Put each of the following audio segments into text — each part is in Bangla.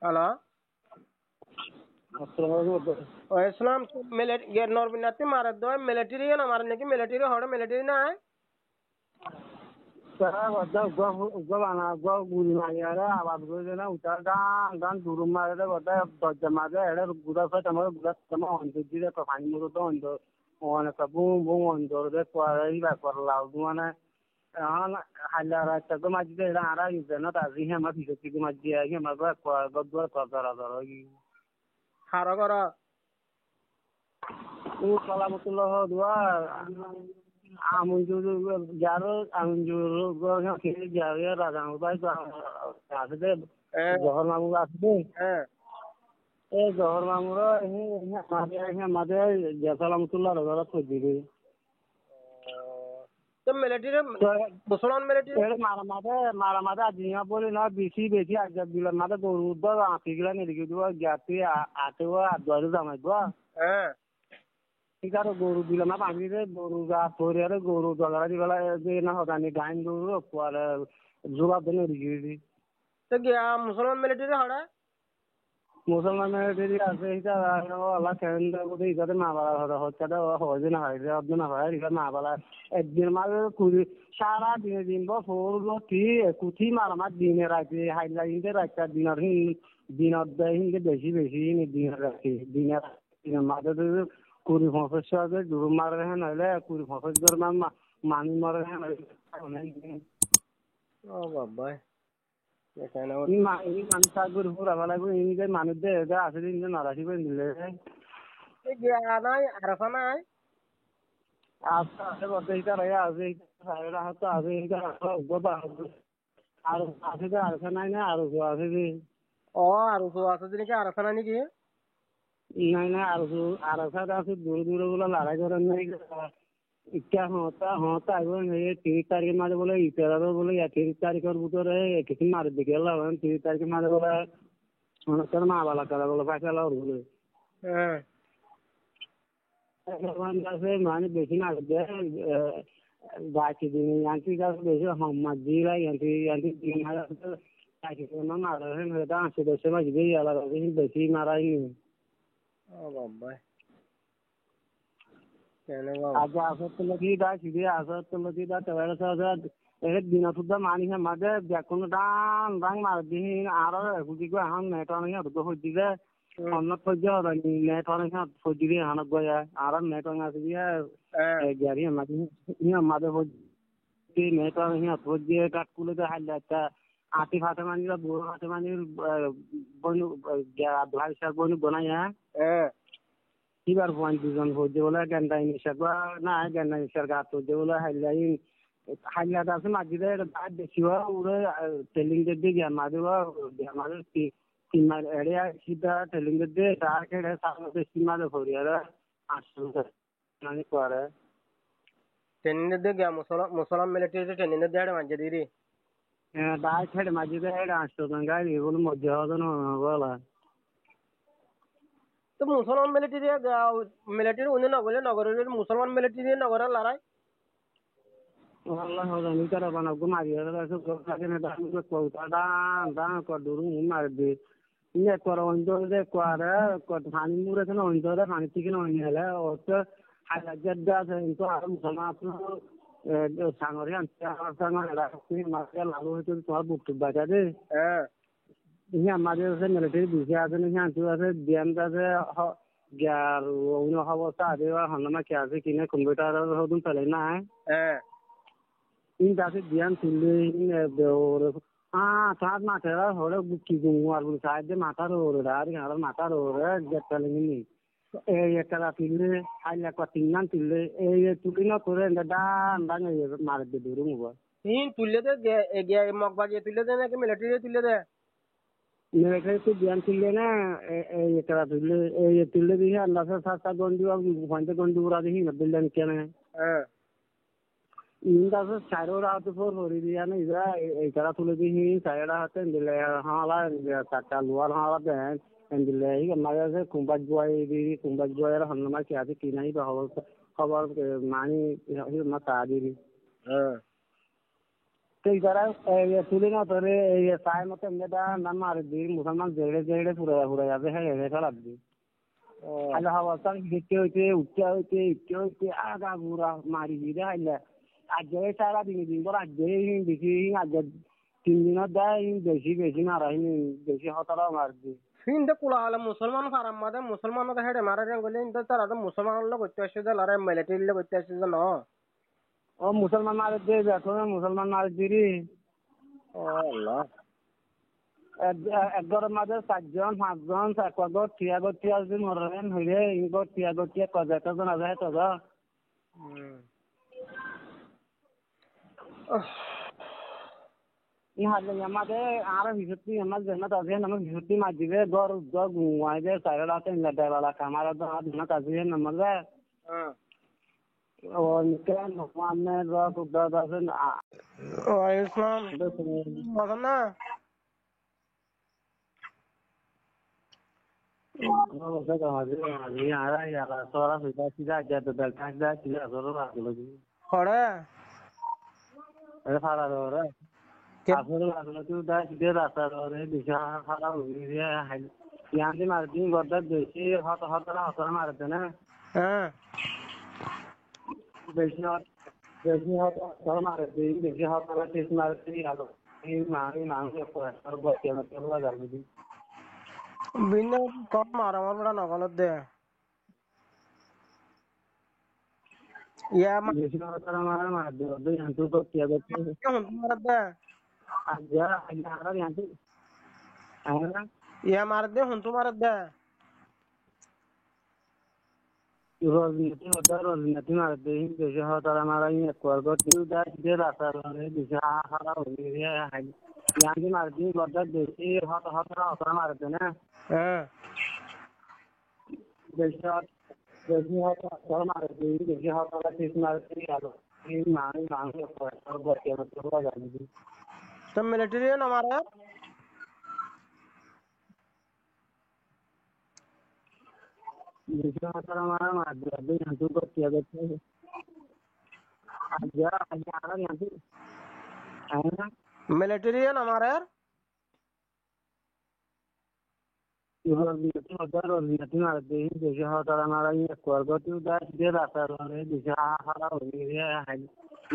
হ্যালো। ইসলাম মিলিটারি নরবিনাতি মারা দয় মিলিটারি না মারা নাকি মিলিটারি হড়ে মিলিটারি নাই গুলি মারি আবাদ করে না উঠার গান গান দুরুম মারে দরজা মারে এটা গুড়া ফেট আমার গুড়া তোমার অন্তর দিলে পানি মতো তো অন্তর অনেকটা বুম বুম অন্তর পরে ব্যাপার লাউ মানে এখন হাইলার একটা তো মাঝি এটা আর ইউজ না তার হেমা ভিতর থেকে মাঝি হেমা গদ্দুয়ার তরতরা ধর হার কর ও কালামতুল্লাহ দোয়া আমঞ্জুর যারো আমঞ্জুর খেলে যাবে রাজা ভাই আছে জহর মামু আছে হ্যাঁ এই জহর মামুর আমাদের জাসালামতুল্লাহ রাজা তো দিবে তো মিলিটারি মুসলমান মিলিটারি মারা মাঝে আজিয়া বলে না বেশি বেশি আজ দিল মাঝে গরু দর আঁকি গেলা এদিকে দিব গ্যাপে আটেও আদুয়ারে জামাই দোয়া হ্যাঁ ঠিক আছে গরু দিলাম না পানি গরু গাছ ধরে আর গরু জগড়া দিবেলা যে না হতানি গাইন গরু পরে জোগাড় দেন এদিকে তো গিয়া মুসলমান মিলিটারি হড়ে মুসলমানের যদি আছে এটা আল্লাহ কেন্দ্র বলতে ইজাতে না বলা হচ্ছে হয়ে না হয় অর্জন না হয় এটা না বলা একদিন মাঝে কুড়ি সারা দিনে দিন বছর কি কুঠি মারামার দিনে রাখি হাইলা হিন্দে রাখতে দিনত দেয় হিন্দে বেশি বেশি দিনে রাখি দিনের মাঝে কুড়ি পঁচিশ আছে দুরু মারে হ্যাঁ নইলে কুড়ি পঁচিশ জন মানুষ মারে হ্যাঁ ও বাবা এখানে মানুষ থাকবে পুরা ফেলাবো ইনি যে মানুষদের আছে দিন নারাশি করে দিলে গিয়া নাই আরফা নাই আচ্ছা আছে বলতে এটা রয়ে আছে এটা হয়তো আছে এটা আর আছে তো আরফা নাই না আরো আছে যে ও আর আছে দিনে কি আরফা নাই নাকি নাই না আরফা আছে দূরে দূরে গুলো লড়াই করেন নাই ইচ্ছা হতা এবং এই 30 তারিখের মাঝে বলে ইতারা বলে 30 তারিখের ভিতরে কিছু মারে দিকে এলাম 30 তারিখের মাঝে বলে অনেক মা বালা করা বলে ফাঁকা বলে হ্যাঁ কাছে মানে বেশি না বাকি দিন আন্টি কাছে বেশি হম্মা দিলা আন্টি দিন বাকি কোনো মারা হয়ে আসে দেশে মাঝে দিয়ে আলাদা বেশি মারাইনি ও বাবা কেন আজ আসর লগে দা সিধে আসর লগে দা তবে এক দিন সুদ্ধা মানি মাঝে দেখুন ডান ডাং মার দিন আর হুজি গো এখন নেট অনেক তো হইজি যে অন্য পর্যায়ে নেট অনেক হইজি রে হানক গয়া আর নেট অনেক আছে দিয়ে গাড়ি মাঝে হইজি নেট অনেক হইজি কাটকুলে দে হাইলাটা আটি ফাতে মানি বুড়ো ফাতে মানি বনু ভাই সার বনু বনাই হ্যাঁ এবার দুজন হইতে বলে গেন্ডা ইনিশার না গেন্ডা ইনিশার গাছ হইতে বলে হাইলাইন আছে মাঝিরে ভাত বেশি হওয়া ওরে টেলিং দিয়ে জ্ঞান মাঝে আমাদের তিন মাইল এরিয়া সিধা টেলিং দিয়ে তার কেড়ে সামনে বেশি মাঝে ভরিয়ার আসছে মানে করে ট্রেনিং দে গিয়া মুসলমান মিলিটারি ট্রেনিং দে দেড় মাঝে দিদি দায় ছেড়ে মাঝিরে আসতো গাড়ি এগুলো মধ্যে হওয়া না বলা তো মুসলমান মিলিটারি উনি নগরে নগরের মুসলমান মিলিটারি নগরের লড়াই আল্লাহ জানি তারা বানাবো মারিয়ার আছে কাকে না দাম কৌতা দাম কদুরু মার দে ইয়ে কর অঞ্চল দে করে পানি মুরে কেন অঞ্চলে পানি থেকে অন্য হলে অত হাজার আছে কিন্তু আর মুসলমান আপনার সাংরে আনতে সাংরে রাখছি মাকে লালু হইতে তোমার বুকটু বাজা দে হ্যাঁ ইয়ে আমাদের আছে মিলিটারি বিষয় আছে না আনতে আছে বিয়ান আছে আর অন্য অবস্থা আছে হন্না কে আছে কিনে কম্পিউটার হদুন ফেলে না হ্যাঁ in dasi dian tulle in beore saat matera hore bukki gunwar bul saide matar hore dar har matar hore jettalingini e ekala tulle haila kwatingan tulle e tulina kore ndada ndanga mar de durum go তিন তুললে দে গিয়া মগবাজি তুললে দে নাকি মিলিটারি তুললে দে military to dian tulle na e ekala tulle dihe andasa sa gondi wa phante gondi ura dihi na billan kene হ্যাঁ ইন্দাসে চারো রাত পর হরি দিয়া না ইরা এইটা তুলে দিহি চারটা হাতে দিলে হালা চারটা লোয়ার হালা দেন দিলে এই মাঝে কুম্বাজ বয়ের হন্নমা কি আছে কি নাই খবর মানি মা তা দিবি হ্যাঁ সেই তারা তুলি না তোরে এই চাই মতো এমনিটা নাম মারি দি মুসলমান জেড়ে জেড়ে পুরা যাবে হ্যাঁ এটা লাগবে আল্লাহ হাওয়াতান দেখতে হইতে আগা পুরা মারি দি আইলা আজকে সারা দিন পর আজকে বেশি আজকে 3 দিনের দেয় বেশি মারাই বেশি হতারা মারদি ফিনতে কুলা হলে মুসলমান ফারাম মাদে মুসলমান হেডে মারা গেলে তারা তো মুসলমান লোক করতে আসছে যে লারে মিলিটারি লোক করতে আসছে যে ন ও মুসলমান মারি দিয়ে দেখো মুসলমান মারি দিরি আল্লাহ এক ঘরের মাঝে 4জন 5জন একগর টিয়া যদি মরেন হইলে ইগর টিয়া কজন আছে তবে ইহালে আমাদের আর বিশুদ্ধি আমার জন্য তাদের নাম বিশুদ্ধি মাঝিবে গর গর গুয়াইবে সাইরাতে ইংলাদেশলা কামার দিন তাজিয়ে নামলে ও নিকেন মানে রক দাদাসন ও ইসলাম মদন না ও দাদা মাঝি আরা ইয়ারা সরা সিধা যেতে দেখা সিধা সরা লাগলো খড়ে এ ফারা রে আসলে লাগলো তুই দা সিধে রাস্তা রে দিশা ফারা হইছে হাই ইয়ান্তি মারদি গদা দেশি হত মারতে না হ্যাঁ বেশি হত মারতে বেশি হত তেজ মারতে আলো এই মাংস পড়ার বসে না তো লাগাবি বিন কম মারা আমার বড় নগলত দে ইয়া বেশি হত মার দে আন্তু তো কি হবে হুন মারা দে আজা আরা ইয়ান্তি আরা ইয়া মারা দে হুন মারা দে রাজনীতি মারতে বেশি হত মারা ইয়ে করব তুই দা সিধে রাস্তা রে দিশা হারা হইছে ইয়ান্তি মারদি গদা দেশি হত মারতে না হ্যাঁ বেশি হত মারতে বেশি হত তেজ মারতে আলো এই মাংস পড়ার বসে না তো লাগাবি তো মিলিটারি না মারা বেশি হত মার দে আন্তু তো কি হবে আজা আরা ইয়ান্তি আরা মিলিটারি না মারা রাজনীতি মারতে বেশি হত মারা ইয়ে করব তুই দা সিধে রাস্তা রে দিশা হারা হইছে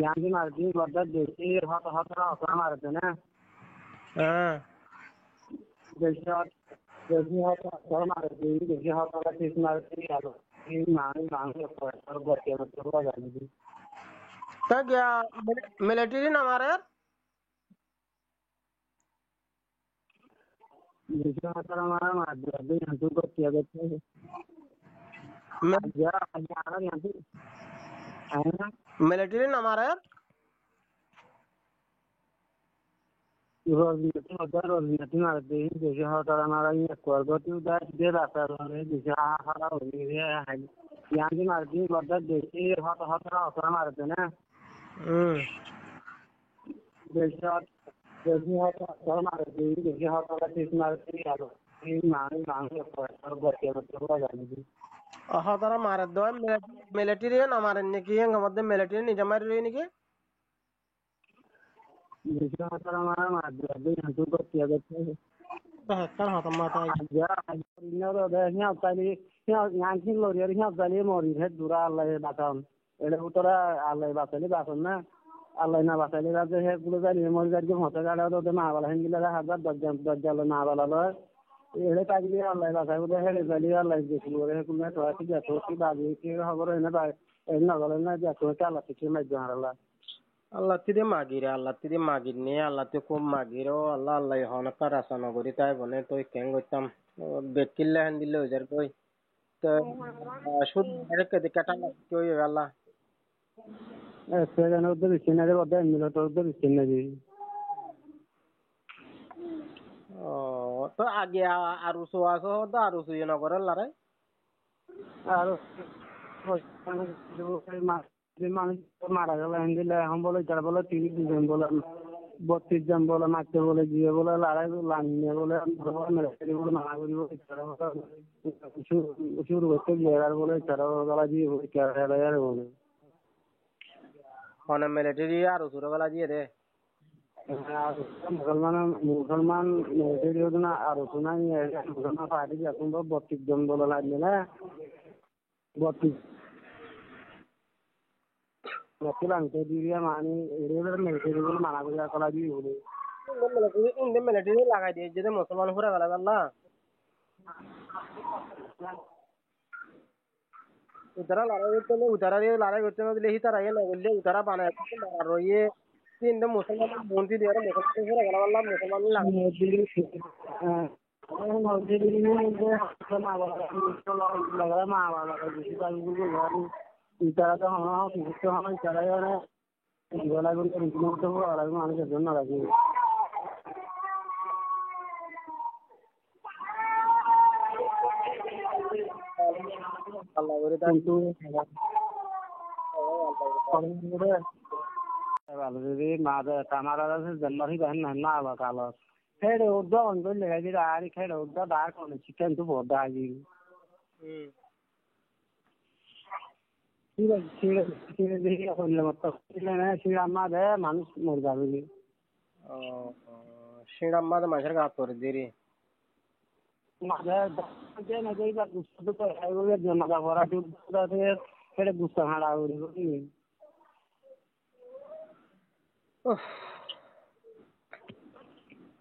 ইয়ান্তি মারদি গদা দেশি হত মারতে না হ্যাঁ বেশি হত মারতে বেশি হত তেজ মারতে আলো এই মাংস পড়ার বসে না তো লাগাবি তা গিয়া মিলিটারি না মারা বেশি হত মার দে আন্তু তো কি হবে আজা আরা ইয়ান্তি আরা মিলিটারি না মারা রাজনীতি মারতে বেশি হত মারা ইয়ে করব তুই দা সিধে রাস্তা রে দিশা হারা হইছে ইয়ান্তি মারদি গদা দেশি হত মারতে না বেশি হত মারতে বেশি হত তেজ মারতে আলো এই মাংস পড়ার বসে না তো লাগাবি তারা মারা দেয় মিলিটারি না মারেন নাকি এর মধ্যে মিলিটারি নিজে মারি রই নাকি বেশি হত মার দে আন্তু তো কি হবে তার হত মাথা আজা ইনারো দে হিয়া তালি ইয়ান্তি লরিয়ার হিয়া তালি মরি হে দুরা আল্লাহ বাঁচান এটা উতরা আল্লাহ বাঁচান না আল্লাহ না বাঁচাইলে রাজে হে গুলো জানি মরি যাকে মতো গাড়া তো না বালা হিঙ্গিলা হাজার দরজা না বালা লয় এড়ে তাগলি আল্লাহ বাঁচাই বলে হেড়ে জালি আল্লাহ দেখি ওরে হে কুলে তো আছে যত কি বাজি কি খবর এনে বাই এনে না গলে না যত কি আল্লাহ কি মাইজ হারালা আল্লাহ তিরে মাগিরে আল্লাহ তিরে মাগির নিয়ে আল্লাহ তে খুব মাগিরো আল্লাহ আল্লাহ হনকা রাসা নগরী তাই বনে তুই কেন গইতাম বেকিল্লা হেন দিলে হইজার কই তো শুধু আরেক কাটা কি হই আল্লাহ সে জানো ওদের সিনারে ওদের মিলো তো ওদের সিনারি ও তো আগে আরো সোয়াস তো আরো সুই নগর লারে আর মানুষ মারা গেল দিলে এখন বলে যারা বলে 30 জন বলে 32 জন বলে মারতে বলে গিয়ে বলে লড়াই লাইনে বলে বলে মারা করিব শুরু করতে গিয়ে আর বলে তারা গলা দিয়ে বলে হনে মিলিটারি আরো সুর গলা দিয়ে দে মুসলমান না আর মুসলমান পার্টি এখন 32 জন বলে লাগবে না 32 আনতে দিয়ে মানে এর মিলিটারি বলে মানা করে কলা দিয়ে বলে মিলিটারি লাগাই দিয়ে যদি মুসলমান ঘুরে গেল আল্লাহ উতারা লড়াই করতে উতারা দিয়ে লড়াই করতে না দিলে হি তারা না বললে উতারা বানায় আর রয়ে তিনটে মুসলমান বন্দি দিয়ে মুসলমান ঘুরে গেল আল্লাহ মুসলমান লাগাই মা বাবা বেশি তারা তো আমার তারাই মানুষের জন্য রাখি আল্লাহ করে তার কিন্তু কামারা জন্মারি বাহিন না আবার কালো খেড়ে উদ্দ অঞ্চল লেগে দিলে আর খেড়ে উদ্দ দাঁড় করে চিকেন তো বড় দাঁড়ি ঠিক আছে ছিঁড়ে দেখি করলে মতো ছিঁড়ে না ছিঁড়ে আমাদের মানুষ মরে যাবে শিরাম্মা মাছের গাছ করে দিরি জমা ভরা সেটা গুস্তা হাঁড়া উড়ি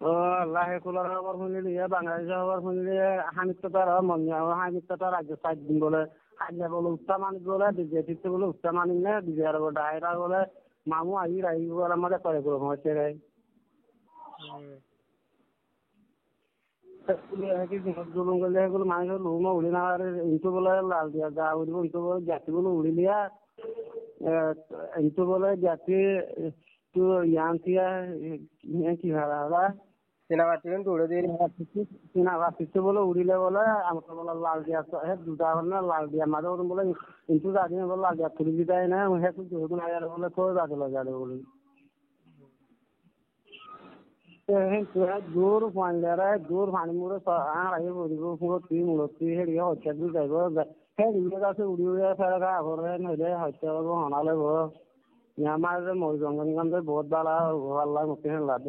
ও আল্লাহ কুলার খবর শুনিলি বাংলাদেশের খবর শুনিলি হামিদটার হামিদটা রাজ্য 7 দিন বলে হাজিয়া বলে উত্তা মানিক বলে বিজেপিতে বলে উত্তা মানিক না বিজেআর ডায়রা বলে মামু আই রাই বলে আমাদের করে গ্রহণ হচ্ছে রে জুলুম করলে এগুলো মানুষের লুমা উড়ি না আর ইনটু বলে লাল দিয়া গা উড়িব ইনটু বলে জাতি বলে উড়ি লিয়া ইনটু বলে জাতি তো ইয়ান থিয়া কি হারা সিনাবাতি কিন্তু উড়ে দিয়ে সিনাবাতি বলে উড়িলে বলে আমাকে বলে লাল দিয়া দুটা বলে লাল দিয়া মাঝে বলে ইনটু জাতি বলে লাল দিয়া তুলি দিতাই না হেতু যেহেতু না বলে তো জাতি লগালে বলে জোর পানলে জোর পানি মুড়ে আগে পড়ব মূলতি হেৰি হত্যা দি যাব হেৰিলে আছে উড়ি উড়ি ফেরা ঘরে নইলে হত্যা করব হনালে আমার মই জঙ্গল বহুত বালা আল্লাহ মুখে লাভ